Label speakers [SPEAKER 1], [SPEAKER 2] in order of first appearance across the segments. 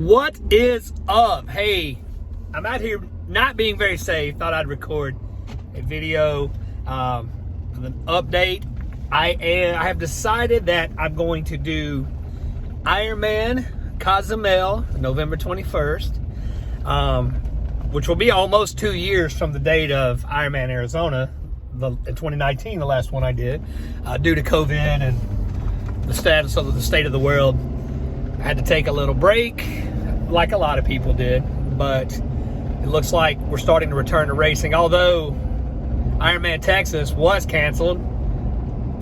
[SPEAKER 1] What is up? Hey, I'm out here not being very safe. Thought I'd record a video of an update. I have decided that I'm going to do Ironman Cozumel November 21st, which will be almost 2 years from the date of Ironman Arizona in 2019, the last one I did, due to COVID and the status of the state of the world. I had to take a little break, like a lot of people did, but it looks like we're starting to return to racing, although Ironman Texas was canceled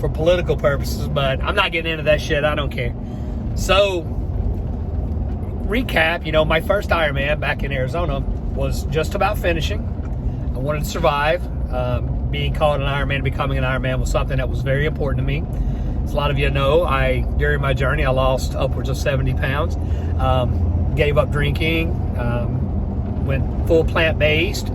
[SPEAKER 1] for political purposes, but I'm not getting into that shit. I don't care. So, recap, my first Ironman back in Arizona was just about finishing. I wanted to survive. Being called an Ironman, becoming an Ironman was something that was very important to me. As a lot of you know, during my journey, I lost upwards of 70 pounds. Gave up drinking, went full plant-based,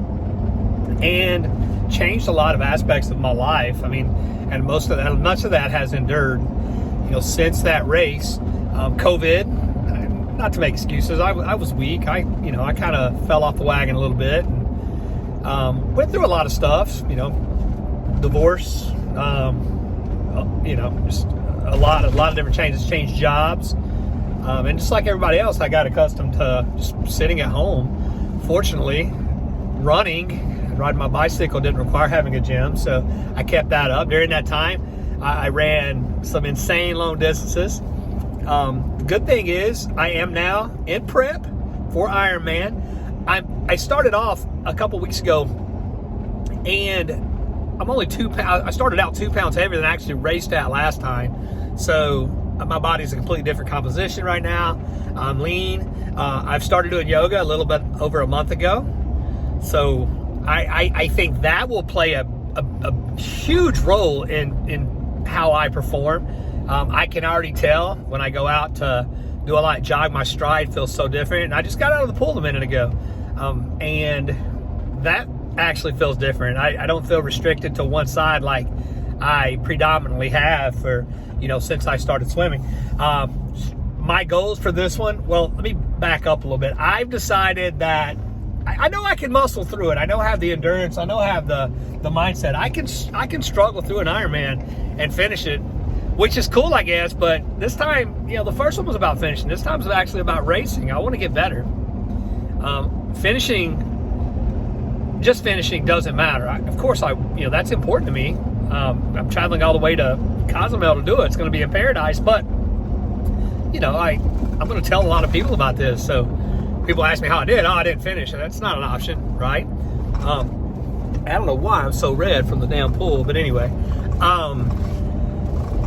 [SPEAKER 1] and changed a lot of aspects of my life. And much of that has endured, since that race. COVID, not to make excuses, I was weak. I kind of fell off the wagon a little bit, and went through a lot of stuff, divorce, just a lot of different changes, changed jobs. And just like everybody else, I got accustomed to just sitting at home. Fortunately, riding my bicycle didn't require having a gym, so I kept that up. During that time, I ran some insane long distances. The good thing is, I am now in prep for Ironman. I started off a couple weeks ago, and I'm only 2 pounds. I started out 2 pounds heavier than I actually raced at last time. So my body's a completely different composition right now. I'm lean. I've started doing yoga a little bit over a month ago. So I think that will play a huge role in how I perform. I can already tell when I go out to do a light jog, my stride feels so different. And I just got out of the pool a minute ago. And that actually feels different. I don't feel restricted to one side like I predominantly have for, since I started swimming. My goals for this one, well, let me back up a little bit. I've decided that I know I can muscle through it. I know I have the endurance. I know I have the mindset. I can struggle through an Ironman and finish it, which is cool, I guess. But this time, the first one was about finishing. This time is actually about racing. I want to get better. Just finishing doesn't matter. Of course, that's important to me. I'm traveling all the way to Cozumel to do it. It's going to be in paradise, but I'm going to tell a lot of people about this. So people ask me how I did. Oh, I didn't finish, and that's not an option, right? I don't know why I'm so red from the damn pool, but anyway.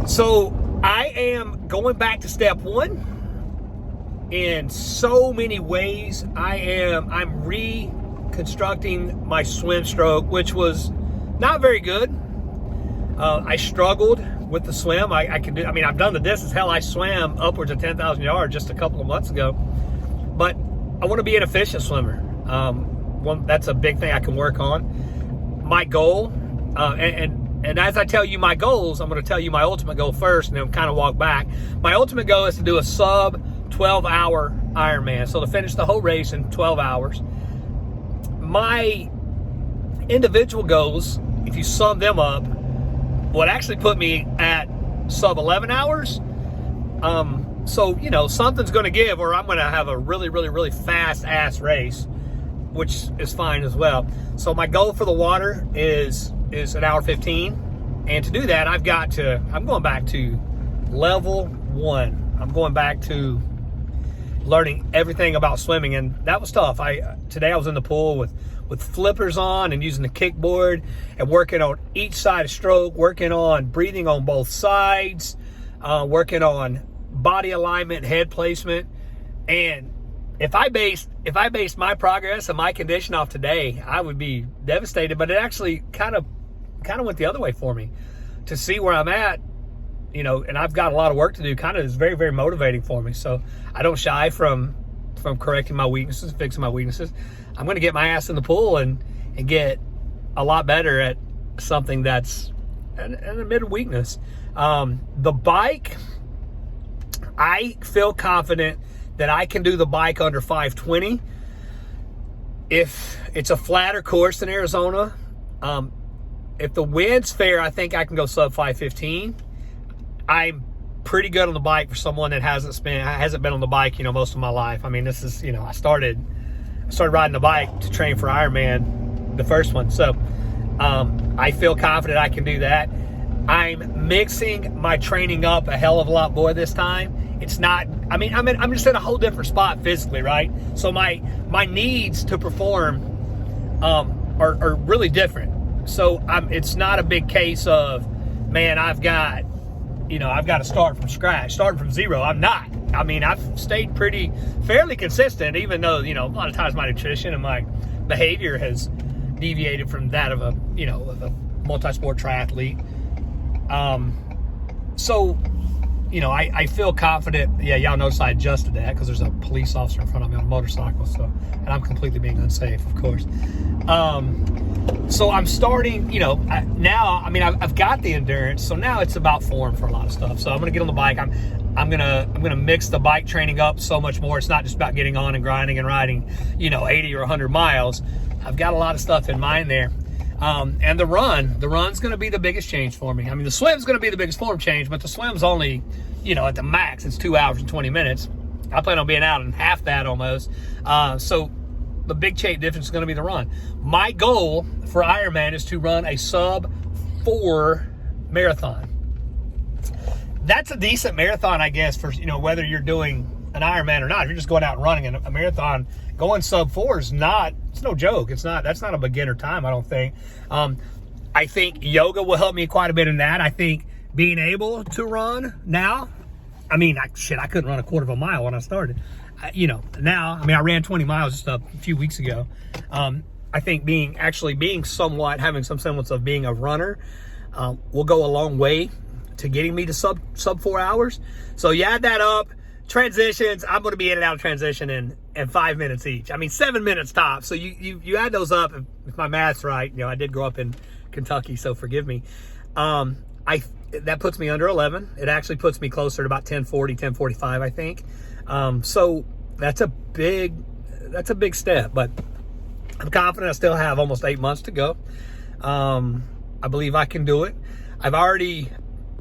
[SPEAKER 1] So I am going back to step one in so many ways. I'm reconstructing my swim stroke, which was not very good. I struggled with the swim. I've done the distance. Hell, I swam upwards of 10,000 yards just a couple of months ago. But I want to be an efficient swimmer. That's a big thing I can work on. My goal, and as I tell you my goals, I'm going to tell you my ultimate goal first, and then kind of walk back. My ultimate goal is to do a sub 12-hour Ironman. So to finish the whole race in 12 hours. My individual goals, if you sum them up, would actually put me at sub 11 hours. So, something's going to give, or I'm going to have a really, really, really fast ass race, which is fine as well. So my goal for the water is an hour 15. And to do that, I'm going back to level 1. I'm going back to learning everything about swimming, and that was tough. Today I was in the pool with flippers on and using the kickboard and working on each side of stroke, working on breathing on both sides, working on body alignment, head placement. And if I based my progress and my condition off today, I would be devastated. But it actually kind of went the other way for me. To see where I'm at, and I've got a lot of work to do, kind of is very, very motivating for me. So I don't shy from correcting my weaknesses, fixing my weaknesses. I'm going to get my ass in the pool and get a lot better at something that's an admitted weakness. The bike, I feel confident that I can do the bike under 520. If it's a flatter course in Arizona, if the wind's fair, I think I can go sub 515. I'm pretty good on the bike for someone that hasn't been on the bike, most of my life. I mean, this is, I started riding the bike to train for Ironman, the first one. So I feel confident I can do that. I'm mixing my training up a hell of a lot more this time. It's not, I'm just in a whole different spot physically, right? So my needs to perform are really different. So it's not a big case of, man, I've got to start from scratch, starting from zero. I'm not. I've stayed fairly consistent, even though, a lot of times my nutrition and my behavior has deviated from that of a multi-sport triathlete. I feel confident. Yeah, y'all notice I adjusted that because there's a police officer in front of me on a motorcycle, and I'm completely being unsafe, of course. So I'm starting, now, I've got the endurance, so now it's about form for a lot of stuff. So I'm going to get on the bike. I'm gonna mix the bike training up so much more. It's not just about getting on and grinding and riding, 80 or 100 miles. I've got a lot of stuff in mind there. And the run's going to be the biggest change for me. The swim's going to be the biggest form change, but the swim's only, at the max, it's 2 hours and 20 minutes. I plan on being out in half that almost. So the big change difference is going to be the run. My goal for Ironman is to run a sub 4 marathon. That's a decent marathon, I guess, for, whether you're doing an Ironman or not. If you're just going out and running a marathon, going sub 4 is it's no joke. That's not a beginner time, I don't think. I think yoga will help me quite a bit in that. I think being able to run now, I couldn't run a quarter of a mile when I started. Now, I ran 20 miles just a few weeks ago. I think having some semblance of being a runner will go a long way to getting me to sub 4 hours. So you add that up, transitions, I'm going to be in and out of transition in 5 minutes each. 7 minutes tops. So you add those up, if my math's right. I did grow up in Kentucky, so forgive me. That puts me under 11. It actually puts me closer to about 10:40, 10:45, I think. So that's a big step, but I'm confident I still have almost 8 months to go. I believe I can do it. I've already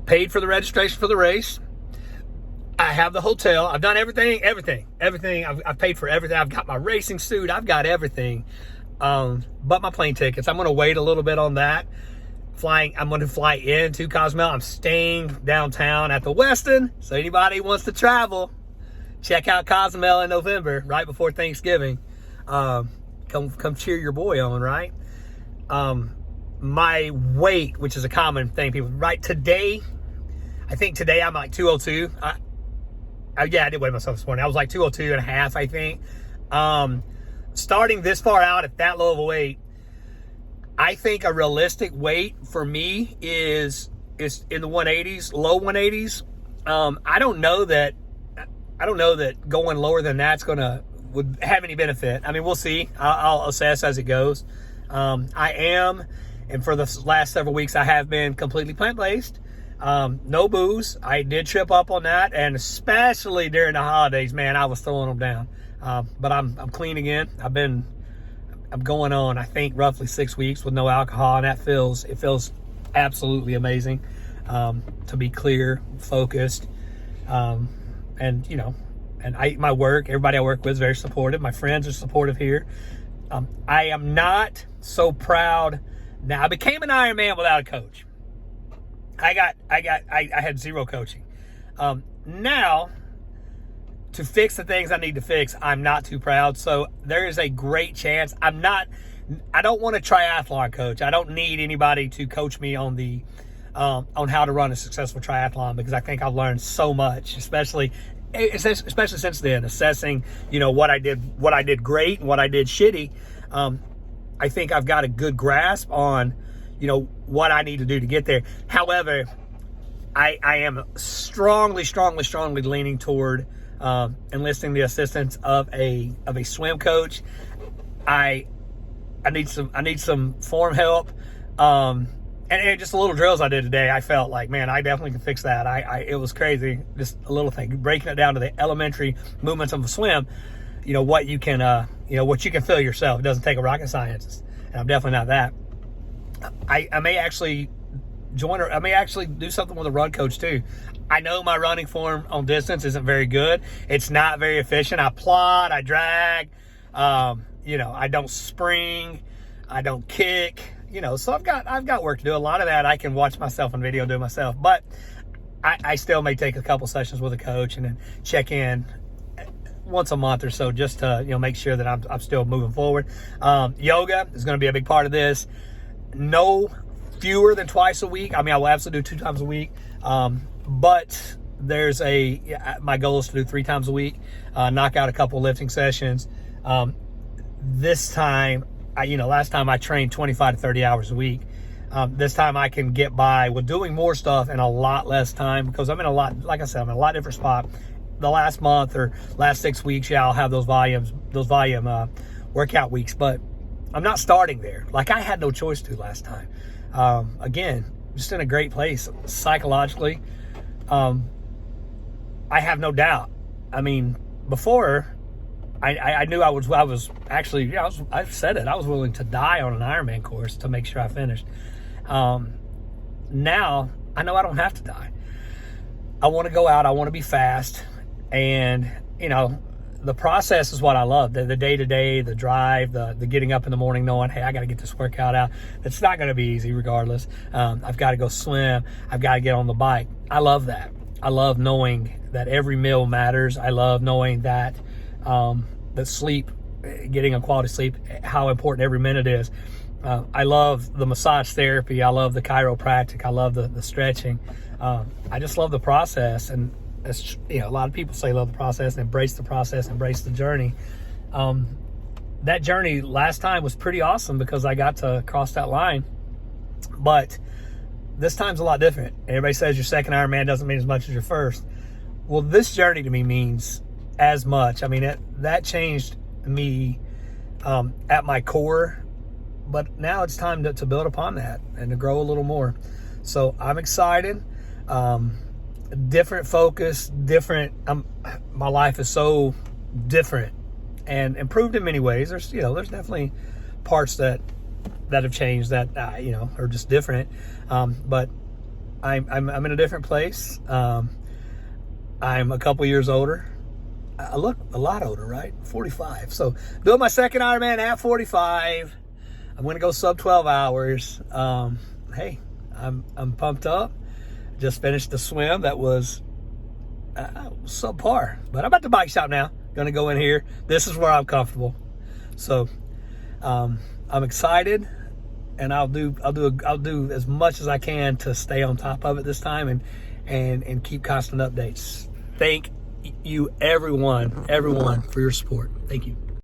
[SPEAKER 1] paid for the registration for the race. I have the hotel. I've done everything. I've paid for everything. I've got my racing suit. I've got everything. But my plane tickets, I'm going to wait a little bit on that. I'm going to fly into Cozumel. I'm staying downtown at the Westin. So anybody who wants to travel, check out Cozumel in November, right before Thanksgiving. Come cheer your boy on, right? My weight, which is a common thing, people, right? I think today I'm like 202. I did weigh myself this morning. I was like 202 and a half, I think. Starting this far out at that low of a weight, I think a realistic weight for me is in the 180s, low 180s. I don't know that going lower than that's would have any benefit. We'll see. I'll assess as it goes. I am, and for the last several weeks, I have been completely plant-based. No booze. I did trip up on that, and especially during the holidays, man, I was throwing them down. But I'm clean again. I'm going on, I think, roughly 6 weeks with no alcohol, and it feels absolutely amazing. To be clear, focused, my work, everybody I work with is very supportive. My friends are supportive here. I am not so proud. Now, I became an Ironman without a coach. I had zero coaching. Now, to fix the things I need to fix, I'm not too proud. So there is a great chance I don't want a triathlon coach. I don't need anybody to coach me on on how to run a successful triathlon, because I think I've learned so much, especially since then, assessing, what I did great and what I did shitty. I think I've got a good grasp on, what I need to do to get there. However, I am strongly leaning toward enlisting the assistance of a swim coach. I need some form help. And just the little drills I did today, I felt like, man, I definitely can fix that. It was crazy, just a little thing, breaking it down to the elementary movements of a swim. What you can, what you can feel yourself. It doesn't take a rocket scientist, and I'm definitely not that. I may actually I may actually do something with a run coach too. I know my running form on distance isn't very good. It's not very efficient. I plod, I drag, I don't spring, I don't kick, so I've got work to do. A lot of that I can watch myself on video and do myself, but I still may take a couple sessions with a coach and then check in once a month or so, just to make sure that I'm still moving forward. Yoga is going to be a big part of this. No fewer than twice a week. I mean, I will absolutely do 2 times a week, but there's my goal is to do 3 times a week, knock out a couple lifting sessions. This time, last time I trained 25 to 30 hours a week. This time I can get by with doing more stuff in a lot less time, because I'm in a lot different spot. The last month or last 6 weeks, I'll have those volume workout weeks, but I'm not starting there. Like, I had no choice to last time. Again, just in a great place psychologically. I have no doubt. I mean, before I knew I was actually, I've said it, I was willing to die on an Ironman course to make sure I finished. Now I know I don't have to die. I want to go out. I want to be fast. And, the process is what I love. The day-to-day, the drive, the getting up in the morning knowing, hey, I got to get this workout out. It's not going to be easy regardless. I've got to go swim. I've got to get on the bike. I love that. I love knowing that every meal matters. I love knowing that the sleep, getting a quality sleep, how important every minute is. I love the massage therapy. I love the chiropractic. I love the stretching. I just love the process. And a lot of people say love the process, embrace the process, embrace the journey. That journey last time was pretty awesome because I got to cross that line. But this time's a lot different. Everybody says your second Ironman doesn't mean as much as your first. Well, this journey to me means as much. I mean, that changed me at my core. But now it's time to build upon that and to grow a little more. So I'm excited. Different focus, different. My life is so different and improved in many ways. There's definitely parts that have changed that are just different. But I'm in a different place. I'm a couple years older. I look a lot older, right? 45. So doing my second Ironman at 45. I'm going to go sub 12 hours. Hey, I'm pumped up. Just finished the swim that was subpar, but I'm at the bike shop now. Gonna go in here. This is where I'm comfortable. So I'm excited, and I'll do as much as I can to stay on top of it this time and keep constant updates. Thank you, everyone for your support. Thank you.